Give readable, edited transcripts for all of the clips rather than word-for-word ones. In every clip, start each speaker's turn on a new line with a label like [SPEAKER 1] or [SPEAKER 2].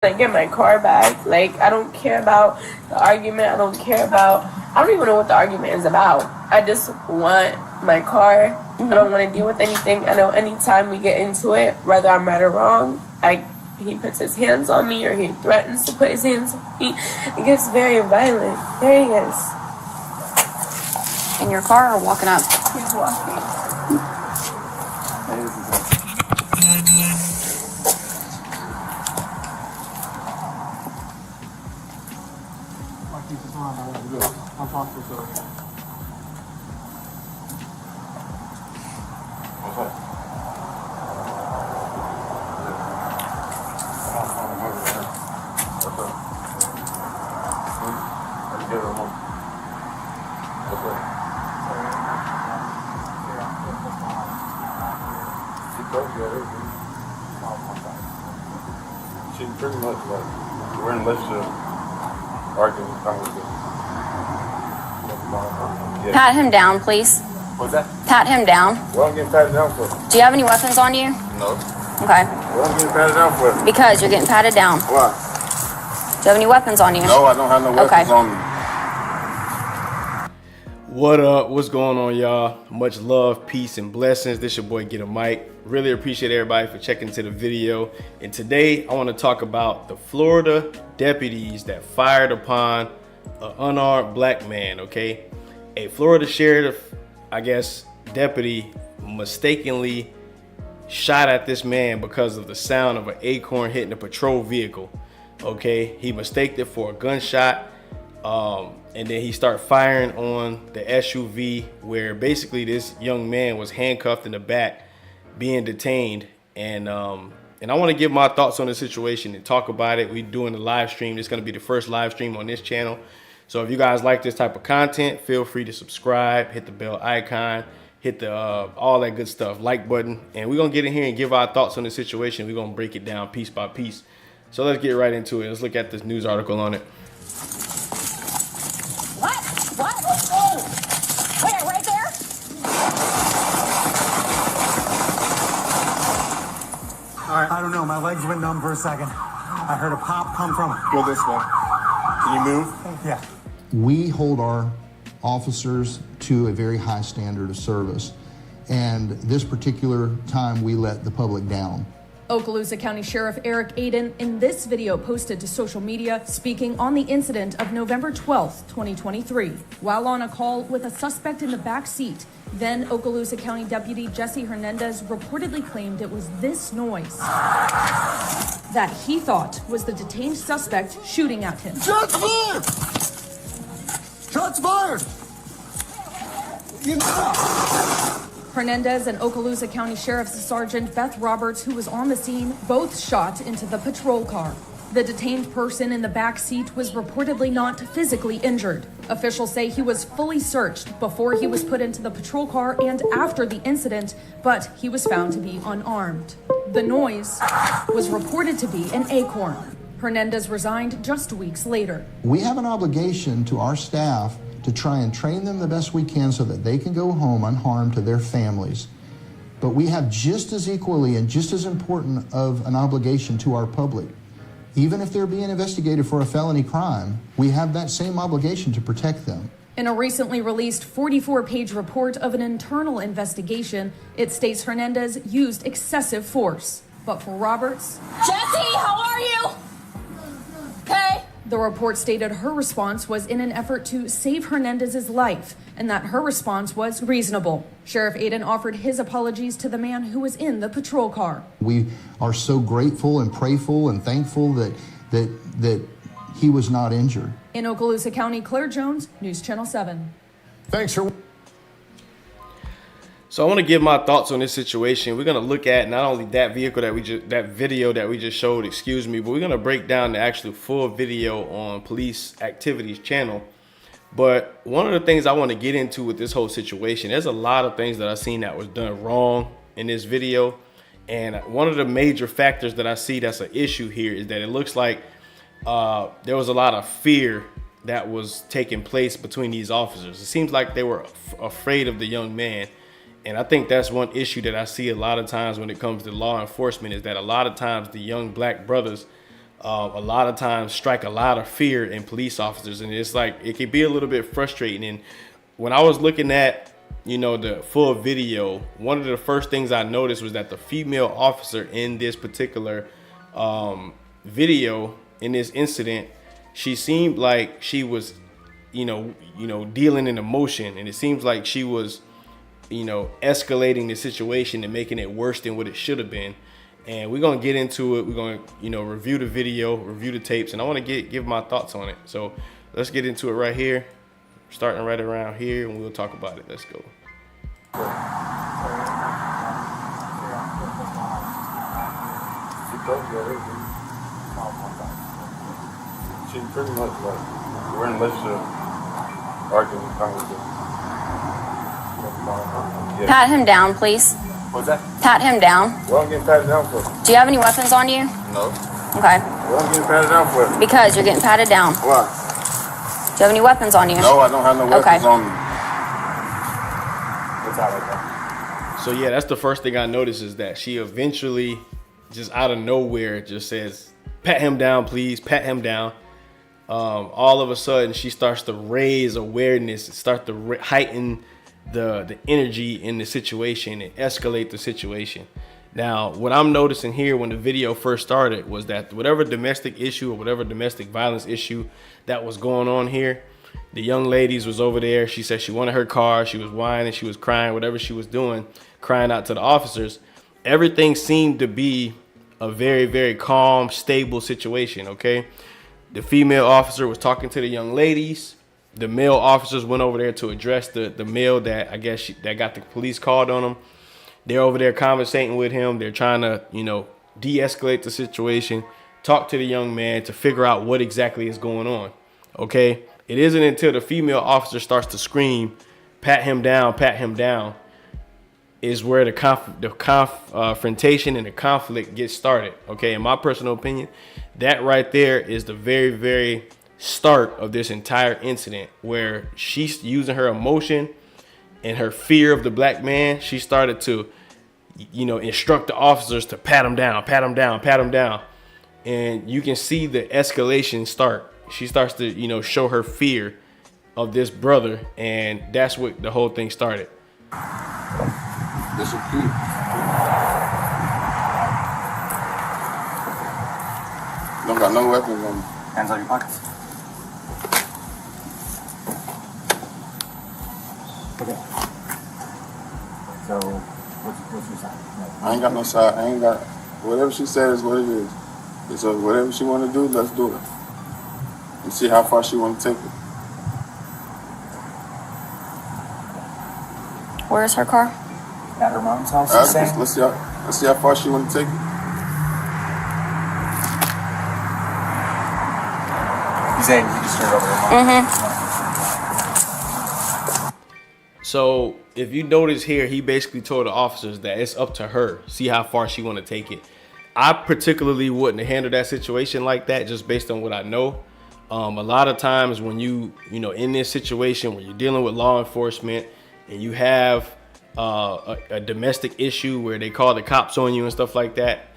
[SPEAKER 1] I get my car back. Like, I don't care about the argument. I don't even know what the argument is about. I just want my car. I don't want to deal with anything. I know anytime we get into it, whether I'm right or wrong, he puts his hands on me or he threatens to put his hands on me. It gets very violent. There he is.
[SPEAKER 2] In your car or walking up?
[SPEAKER 1] He's walking.
[SPEAKER 3] I'll talk to you.
[SPEAKER 4] She's pretty much like, we're in a relationship, arguing, conversation. Yeah.
[SPEAKER 2] Pat him down, please.
[SPEAKER 4] What's that?
[SPEAKER 2] Pat him down.
[SPEAKER 4] What I'm getting patted down for?
[SPEAKER 2] Do you have any weapons on you?
[SPEAKER 4] No.
[SPEAKER 2] Okay.
[SPEAKER 4] What I'm getting patted down for?
[SPEAKER 2] Because you're getting patted down.
[SPEAKER 4] Why?
[SPEAKER 2] Do you have any weapons on you?
[SPEAKER 4] No, I don't have no weapons on me.
[SPEAKER 3] What up? What's going on, y'all? Much love, peace, and blessings. This your boy Get a Mic. Really appreciate everybody for checking into the video. And today I want to talk about the Florida deputies that fired upon an unarmed black man. Okay, a Florida sheriff, I guess, deputy mistakenly shot at this man because of the sound of an Acorn hitting a patrol vehicle. Okay, he mistaked it for a gunshot. And then he started firing on the SUV where basically this young man was handcuffed in the back being detained. And I want to give my thoughts on the situation and talk about it. We're doing a live stream. It's going to be the first live stream on this channel. So if you guys like this type of content, feel free to subscribe, hit the bell icon, hit the all that good stuff, like button. And we're going to get in here and give our thoughts on the situation. We're going to break it down piece by piece. So let's get right into it. Let's look at this news article on it.
[SPEAKER 2] What? Oh! Where? Right there?
[SPEAKER 5] All right, I don't know. My legs went numb for a second. I heard a pop come from...
[SPEAKER 4] Go this way. Can you move?
[SPEAKER 5] Yeah.
[SPEAKER 6] We hold our officers to a very high standard of service. And this particular time, we let the public down.
[SPEAKER 7] Okaloosa County Sheriff Eric Aiden in this video posted to social media speaking on the incident of November 12th, 2023, while on a call with a suspect in the back seat. Then Okaloosa County Deputy Jesse Hernandez reportedly claimed it was this noise that he thought was the detained suspect shooting at him.
[SPEAKER 5] Shots fired! Shots fired!
[SPEAKER 7] Hernandez and Okaloosa County Sheriff's Sergeant Beth Roberts, who was on the scene, both shot into the patrol car. The detained person in the back seat was reportedly not physically injured. Officials say he was fully searched before he was put into the patrol car and after the incident, but he was found to be unarmed. The noise was reported to be an Acorn. Hernandez resigned just weeks later.
[SPEAKER 6] We have an obligation to our staff to try and train them the best we can so that they can go home unharmed to their families. But we have just as equally and just as important of an obligation to our public. Even if they're being investigated for a felony crime, we have that same obligation to protect them.
[SPEAKER 7] In a recently released 44-page report of an internal investigation, it states Hernandez used excessive force. But for Roberts,
[SPEAKER 2] Jesse, how are you? Okay.
[SPEAKER 7] the report stated her response was in an effort to save Hernandez's life and that her response was reasonable. Sheriff Aiden offered his apologies to the man who was in the patrol car.
[SPEAKER 6] We are so grateful and prayerful and thankful that he was not injured.
[SPEAKER 7] In Okaloosa County, Claire Jones, News Channel 7.
[SPEAKER 6] Thanks for...
[SPEAKER 3] So I want to give my thoughts on this situation. We're going to look at not only that video that we just showed, but we're going to break down the actual full video on police activities channel. But one of the things I want to get into with this whole situation, there's a lot of things that I've seen that was done wrong in this video. And one of the major factors that I see that's an issue here is that it looks like there was a lot of fear that was taking place between these officers. It seems like they were afraid of the young man. And I think that's one issue that I see a lot of times when it comes to law enforcement, is that a lot of times the young black brothers a lot of times strike a lot of fear in police officers, and it's like it can be a little bit frustrating. And when I was looking at, you know, the full video, one of the first things I noticed was that the female officer in this particular video, in this incident, she seemed like she was, you know, dealing in emotion, and it seems like she was, you know, escalating the situation and making it worse than what it should have been. And we're gonna get into it. We're gonna, you know, review the video, review the tapes, and I want to give my thoughts on it. So let's get into it right here, starting right around here, and we'll talk about it. Let's go.
[SPEAKER 4] She pretty much like we're in a relationship, arguing, conversation. Yeah.
[SPEAKER 2] Pat him down, please.
[SPEAKER 4] What's that?
[SPEAKER 2] Pat him down.
[SPEAKER 4] What I'm getting patted down for?
[SPEAKER 2] Do you have any weapons on you?
[SPEAKER 4] No.
[SPEAKER 2] Okay.
[SPEAKER 4] What I'm getting patted down for?
[SPEAKER 2] Because you're getting patted down.
[SPEAKER 4] Why?
[SPEAKER 2] Do you have any weapons on you?
[SPEAKER 4] No, I don't have no weapons
[SPEAKER 2] Okay.
[SPEAKER 4] on me. What's out like that?
[SPEAKER 3] So yeah, that's the first thing I noticed, is that she eventually, just out of nowhere, just says, "Pat him down, please. Pat him down." All of a sudden, she starts to raise awareness, start to heighten the energy in the situation and escalate the situation. Now, what I'm noticing here when the video first started was that whatever domestic issue or whatever domestic violence issue that was going on here, the young ladies was over there. She said she wanted her car. She was whining. She was crying, whatever she was doing, crying out to the officers. Everything seemed to be a very, very calm, stable situation, okay? The female officer was talking to the young ladies. The male officers went over there to address the male that I guess that got the police called on him. They're over there conversating with him. They're trying to, you know, de-escalate the situation, talk to the young man to figure out what exactly is going on, okay? It isn't until the female officer starts to scream, pat him down, is where the confrontation and the conflict gets started, okay? In my personal opinion, that right there is the very, very start of this entire incident, where she's using her emotion and her fear of the black man. She started to, you know, instruct the officers to pat him down, pat him down, pat him down. And you can see the escalation start. She starts to, you know, show her fear of this brother, and that's what the whole thing started.
[SPEAKER 4] This is cute. Don't got no weapons on me.
[SPEAKER 5] Hands on your pockets. Okay. So, what's your side? No.
[SPEAKER 4] I ain't got no side. I ain't got, whatever she says is what it is. And so whatever she want to do, let's do it. And see how far she want to take it.
[SPEAKER 2] Where is her car?
[SPEAKER 5] At her mom's house,
[SPEAKER 4] All
[SPEAKER 5] you're saying?
[SPEAKER 4] right, let's see how far she want to take it.
[SPEAKER 5] You saying you just turned over her mom?
[SPEAKER 3] So if you notice here, he basically told the officers that it's up to her, see how far she want to take it. I particularly wouldn't handle that situation like that, just based on what I know. A lot of times when you know, in this situation where you're dealing with law enforcement and you have a domestic issue where they call the cops on you and stuff like that,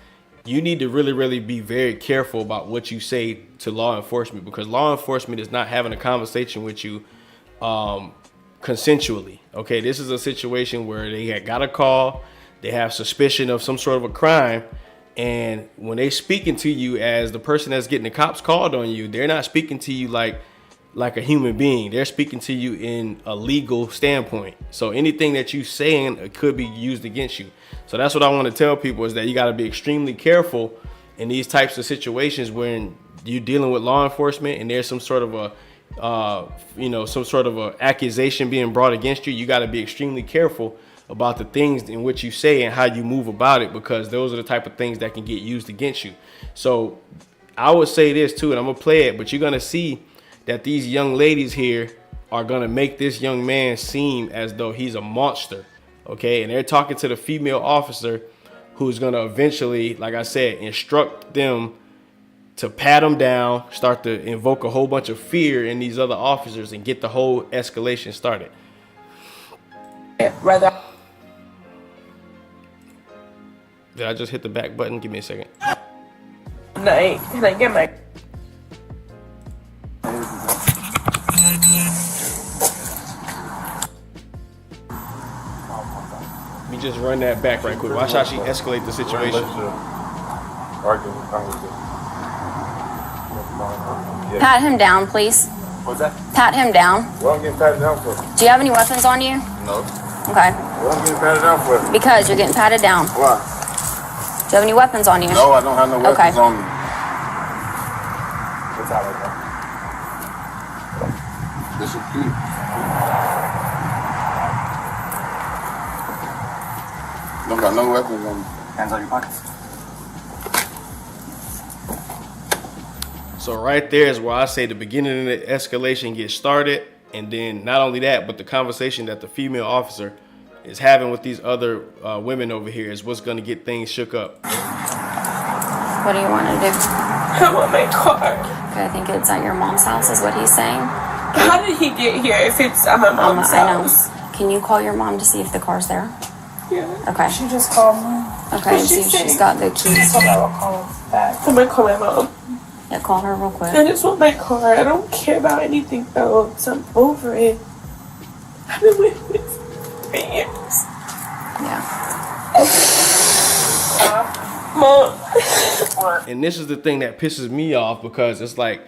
[SPEAKER 3] you need to really, really be very careful about what you say to law enforcement, because law enforcement is not having a conversation with you consensually. Okay, this is a situation where they got a call, they have suspicion of some sort of a crime, and when they speaking to you as the person that's getting the cops called on you, they're not speaking to you like a human being. They're speaking to you in a legal standpoint. So anything that you saying could be used against you. So that's what I want to tell people, is that you got to be extremely careful in these types of situations when you're dealing with law enforcement and there's some sort of a some sort of a accusation being brought against you. You got to be extremely careful about the things in which you say and how you move about it, because those are the type of things that can get used against you. So I would say this too, and I'm gonna play it, but you're gonna see that these young ladies here are gonna make this young man seem as though he's a monster, okay? And they're talking to the female officer who's gonna eventually, like I said, instruct them to pat them down, start to invoke a whole bunch of fear in these other officers and get the whole escalation started.
[SPEAKER 1] Rather,
[SPEAKER 3] Did I just hit the back button? Give me a second.
[SPEAKER 1] night. Can I get my...
[SPEAKER 3] Let me just run that back right quick. Watch how she escalate the situation.
[SPEAKER 2] Pat him down, please.
[SPEAKER 4] What's that?
[SPEAKER 2] Pat him down.
[SPEAKER 4] What I'm getting patted down for?
[SPEAKER 2] Do you have any weapons on you?
[SPEAKER 4] No.
[SPEAKER 2] Okay.
[SPEAKER 4] What I'm getting patted down for?
[SPEAKER 2] Because you're getting patted down.
[SPEAKER 4] Why?
[SPEAKER 2] Do you have any weapons on you?
[SPEAKER 4] No, I don't have no weapons
[SPEAKER 2] Okay.
[SPEAKER 4] on me. What's that right there? This is cute. Don't got no weapons on me. Hands on your pockets.
[SPEAKER 3] So right there is where I say the beginning of the escalation gets started. And then not only that, but the conversation that the female officer is having with these other women over here is what's going to get things shook up.
[SPEAKER 2] What do you want to do?
[SPEAKER 1] I want my car.
[SPEAKER 2] Okay, I think it's at your mom's house is what he's saying.
[SPEAKER 1] How did he get here if it's at my mom's
[SPEAKER 2] I know.
[SPEAKER 1] house?
[SPEAKER 2] Can you call your mom to see if the car's there?
[SPEAKER 1] Yeah.
[SPEAKER 2] Okay.
[SPEAKER 1] She just called me.
[SPEAKER 2] Okay, and see if she's got the
[SPEAKER 1] She
[SPEAKER 2] keys.
[SPEAKER 1] told me I will call back. I'm gonna call my mom.
[SPEAKER 2] Yeah, call her real quick.
[SPEAKER 1] I just want my car. I don't care about anything else. I'm over it. I've been with this for 3 years.
[SPEAKER 2] Yeah.
[SPEAKER 1] Mom.
[SPEAKER 3] And this is the thing that pisses me off, because it's like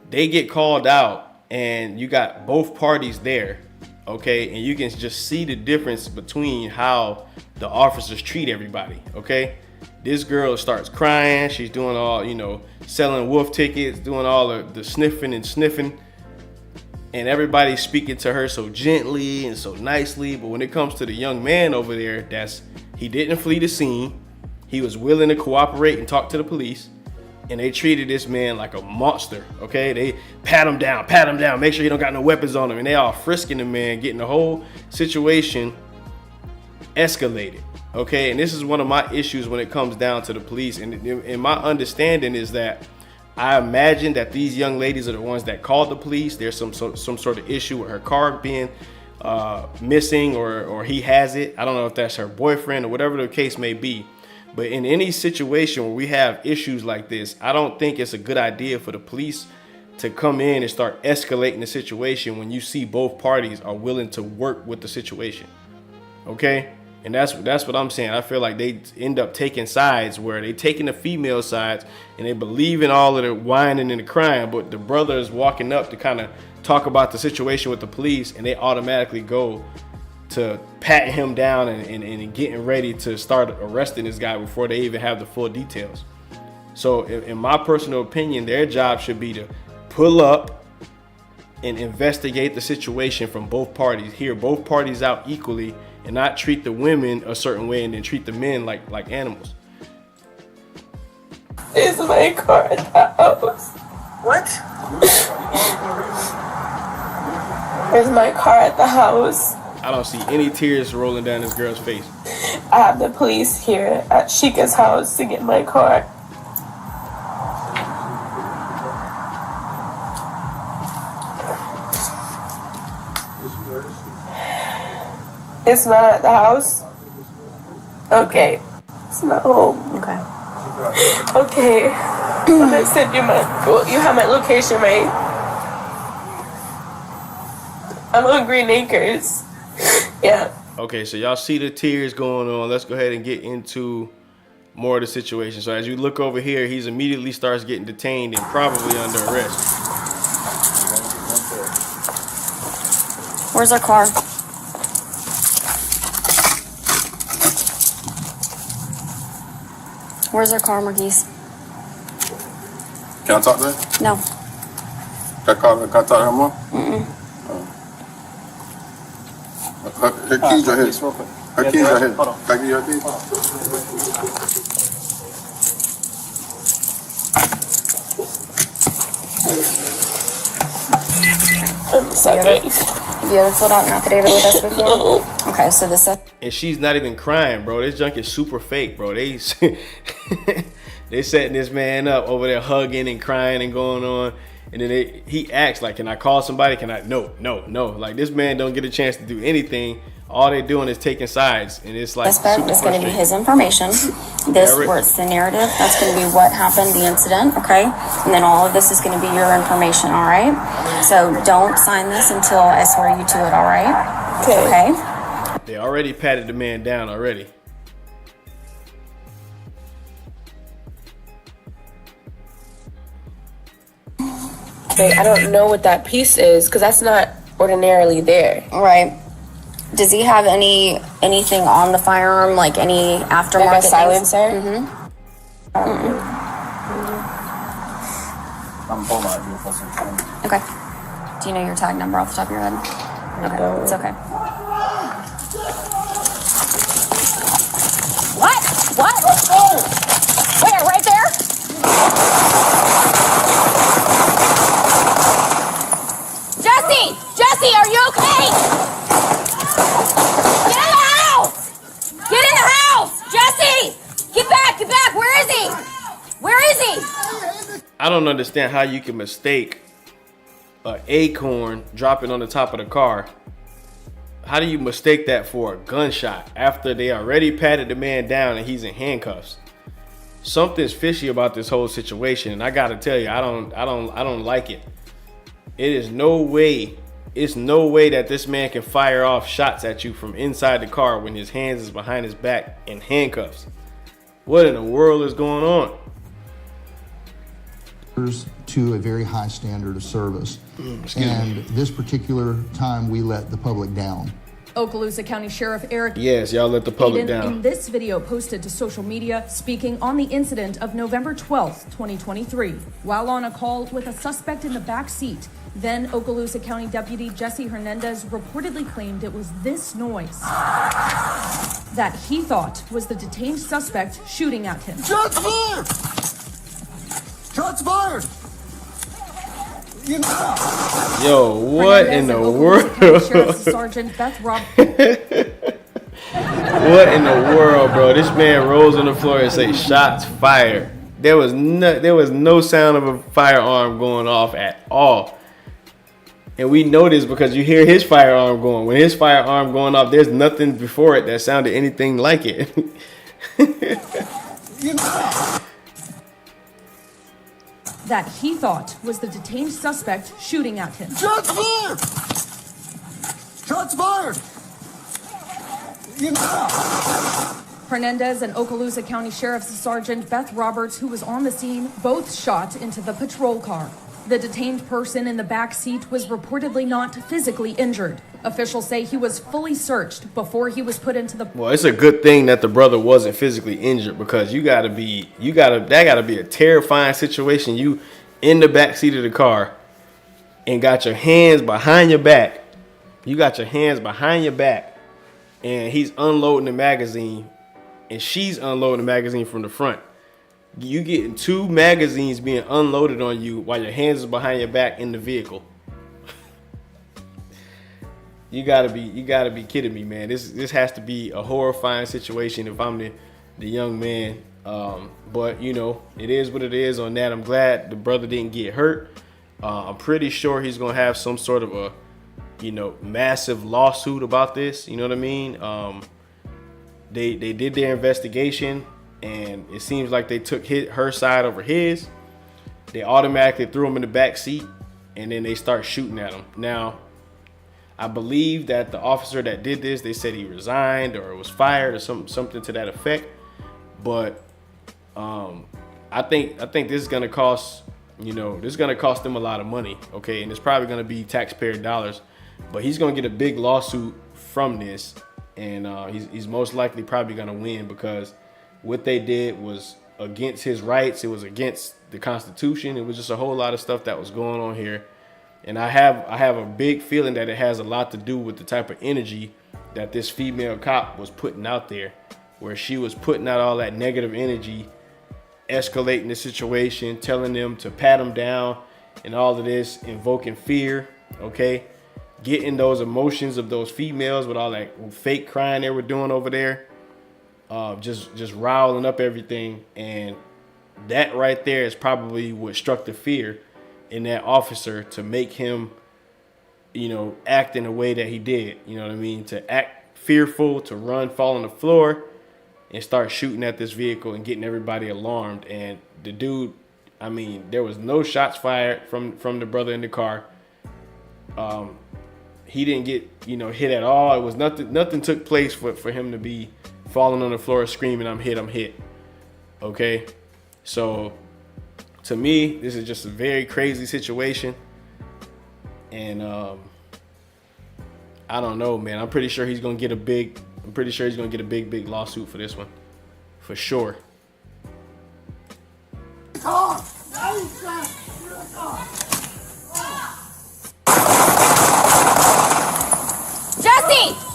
[SPEAKER 3] they get called out and you got both parties there, okay? And you can just see the difference between how the officers treat everybody, okay? This girl starts crying. She's doing all, you know, selling wolf tickets, doing all the sniffing and sniffing. And everybody's speaking to her so gently and so nicely. But when it comes to the young man over there, he didn't flee the scene. He was willing to cooperate and talk to the police. And they treated this man like a monster, okay? They pat him down, make sure he don't got no weapons on him. And they all frisking the man, getting the whole situation escalated, okay? And this is one of my issues when it comes down to the police. And my understanding is that I imagine that these young ladies are the ones that called the police. There's some sort of issue with her car being missing, or he has it. I don't know if that's her boyfriend or whatever the case may be. But in any situation where we have issues like this, I don't think it's a good idea for the police to come in and start escalating the situation when you see both parties are willing to work with the situation. Okay? And that's what I'm saying. I feel like they end up taking sides, where they taking the female sides and they believe in all of the whining and the crying, but the brother is walking up to kind of talk about the situation with the police, and they automatically go to patting him down and getting ready to start arresting this guy before they even have the full details. So in my personal opinion, their job should be to pull up and investigate the situation from both parties, hear both parties out equally, and not treat the women a certain way and then treat the men like animals.
[SPEAKER 1] Is my car at the house?
[SPEAKER 8] What?
[SPEAKER 1] Is my car at the house?
[SPEAKER 3] I don't see any tears rolling down this girl's face.
[SPEAKER 1] I have the police here at Sheikah's house to get my car. It's not at the house? Okay. It's not home.
[SPEAKER 2] Okay.
[SPEAKER 1] Okay. I'm gonna send you you have my location, right? I'm on Green Acres. Yeah.
[SPEAKER 3] Okay, so y'all see the tears going on. Let's go ahead and get into more of the situation. So as you look over here, he's immediately starts getting detained and probably under arrest.
[SPEAKER 2] Where's our car? Where's our car, Marquise?
[SPEAKER 4] Can I talk to her?
[SPEAKER 2] No.
[SPEAKER 4] Can I talk to her more? Her keys right here. Her keys right here. Can I give you her keys?
[SPEAKER 1] I'm sorry.
[SPEAKER 2] Have you ever filled out an affidavit with us before? Okay, so this is...
[SPEAKER 3] And she's not even crying, bro. This junk is super fake, bro. They setting this man up over there hugging and crying and going on. And then he asks, like, can I call somebody? Can I? No. Like, this man don't get a chance to do anything. All they're doing is taking sides, and it's like
[SPEAKER 8] Suspect
[SPEAKER 3] super
[SPEAKER 8] is going to be
[SPEAKER 3] frustrating.
[SPEAKER 8] his information. This what's the narrative. That's going to be what happened, the incident, okay? And then all of this is going to be your information, all right? So don't sign this until I swear you to it, all right? Okay?
[SPEAKER 3] They already patted the man down already.
[SPEAKER 1] Like, I don't know what that piece is because that's not ordinarily there.
[SPEAKER 8] All right. Does he have anything on the firearm, like any aftermarket
[SPEAKER 1] Like a silencer?
[SPEAKER 8] Okay. Do you know your tag number off the top of your head? Okay, it's okay.
[SPEAKER 2] What? Let's go! Where? Right there? Jesse, are you okay? Get in the house! Get in the house! Jesse! Get back! Where is he?
[SPEAKER 3] I don't understand how you can mistake an Acorn dropping on the top of the car. How do you mistake that for a gunshot after they already patted the man down and he's in handcuffs? Something's fishy about this whole situation, and I gotta tell you, I don't like it. It is no way. It's no way that this man can fire off shots at you from inside the car when his hands is behind his back in handcuffs. What in the world is going on?
[SPEAKER 6] To a very high standard of service. And this particular time we let the public down.
[SPEAKER 7] Okaloosa County Sheriff Eric
[SPEAKER 3] Yes, y'all let the public down.
[SPEAKER 7] in this video posted to social media speaking on the incident of November 12th, 2023, while on a call with a suspect in the back seat. Then Okaloosa County Deputy Jesse Hernandez reportedly claimed it was this noise that he thought was the detained suspect shooting at him.
[SPEAKER 5] Shots fired! Shots fired!
[SPEAKER 3] Yo, what in the world?
[SPEAKER 7] Sheriff Sergeant Beth Roberts.
[SPEAKER 3] What in the world, bro? This man rolls on the floor and say shots fired. There was no sound of a firearm going off at all. And we know this because you hear his firearm going. When his firearm going off, there's nothing before it that sounded anything like it.
[SPEAKER 7] That he thought was the detained suspect shooting at him.
[SPEAKER 5] Shots fired! Shots fired!
[SPEAKER 7] Hernandez and Okaloosa County Sheriff's Sergeant Beth Roberts, who was on the scene, both shot into the patrol car. The detained person in the back seat was reportedly not physically injured. Officials say he was fully searched before he was put into the...
[SPEAKER 3] Well, it's a good thing that the brother wasn't physically injured because that gotta be a terrifying situation. You in the back seat of the car and got your hands behind your back. You got your hands behind your back and he's unloading the magazine and she's unloading the magazine from the front. You getting two magazines being unloaded on you while your hands is behind your back in the vehicle. You gotta be kidding me, man. This has to be a horrifying situation if I'm the young man. But you know, it is what it is on that. I'm glad the brother didn't get hurt. I'm pretty sure he's gonna have some sort of a, massive lawsuit about this. You know what I mean? They did their investigation and it seems like they took her side over his. They automatically threw him in the back seat and then they start shooting at him. Now, I believe that the officer that did this, they said he resigned or was fired or something to that effect. But I think this is gonna cost, them a lot of money, okay? And it's probably gonna be taxpayer dollars. But he's gonna get a big lawsuit from this, and he's most likely probably gonna win because what they did was against his rights. It was against the Constitution. It was just a whole lot of stuff that was going on here. And I have a big feeling that it has a lot to do with the type of energy that this female cop was putting out there, where she was putting out all that negative energy, escalating the situation, telling them to pat them down and all of this, invoking fear, okay? Getting those emotions of those females with all that fake crying they were doing over there, just riling up everything. And that right there is probably what struck the fear in that officer to make him, act in a way that he did, you know what I mean? To act fearful to run, fall on the floor, and start shooting at this vehicle and getting everybody alarmed. And the dude, I mean, there was no shots fired from the brother in the car. He didn't get, you know, hit at all. It was nothing took place for him to be falling on the floor screaming, I'm hit. Okay, so to me, this is just a very crazy situation. And I don't know, man. I'm pretty sure he's gonna get a big lawsuit for this one, for sure.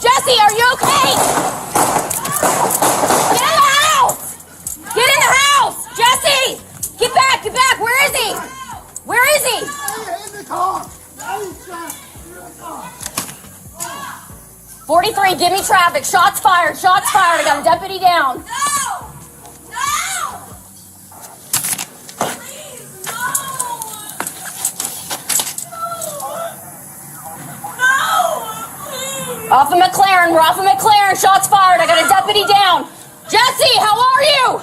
[SPEAKER 2] Jesse, are you okay? Get in the house! Get in the house! Jesse! Get back! Where is he? Where is he?
[SPEAKER 5] In the car!
[SPEAKER 2] 43, give me traffic. Shots fired. I got a deputy down. Off of McLaren. We're off of McLaren. Shots fired. I got a deputy down. Jesse, how are you?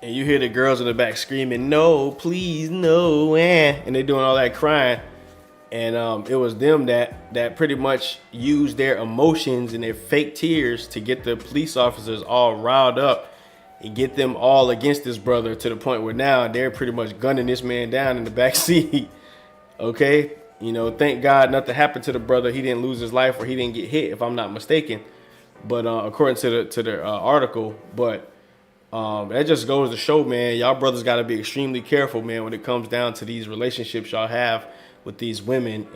[SPEAKER 3] And you hear the girls in the back screaming, no, please, no, and they're doing all that crying. And it was them that pretty much used their emotions and their fake tears to get the police officers all riled up and get them all against this brother, to the point where now they're pretty much gunning this man down in the back seat. Okay, you know, thank God nothing happened to the brother. He didn't lose his life, or he didn't get hit, if I'm not mistaken. But according to the article, but that just goes to show, man, y'all brothers got to be extremely careful, man, when it comes down to these relationships y'all have with these women,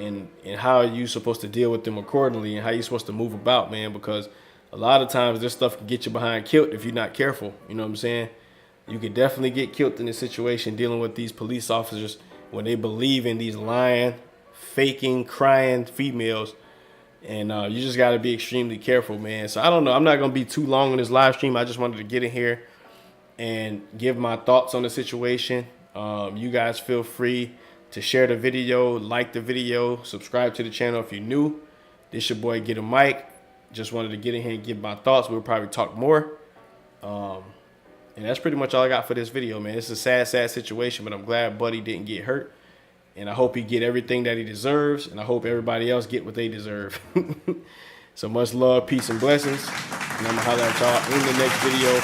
[SPEAKER 3] and how you supposed to deal with them accordingly, and how you supposed to move about, man, because a lot of times this stuff can get you behind killed if you're not careful. You know what I'm saying? You could definitely get killed in this situation dealing with these police officers when they believe in these lying, faking, crying females. And you just got to be extremely careful, man. So I don't know. I'm not going to be too long on this live stream. I just wanted to get in here and give my thoughts on the situation. You guys feel free to share the video, like the video, subscribe to the channel if you're new. This your boy Get a Mic. Just wanted to get in here and give my thoughts. We'll probably talk more. And that's pretty much all I got for this video, man. It's a sad situation, but I'm glad Buddy didn't get hurt. And I hope he get everything that he deserves. And I hope everybody else get what they deserve. So much love, peace, and blessings. And I'm going to holler at y'all in the next video.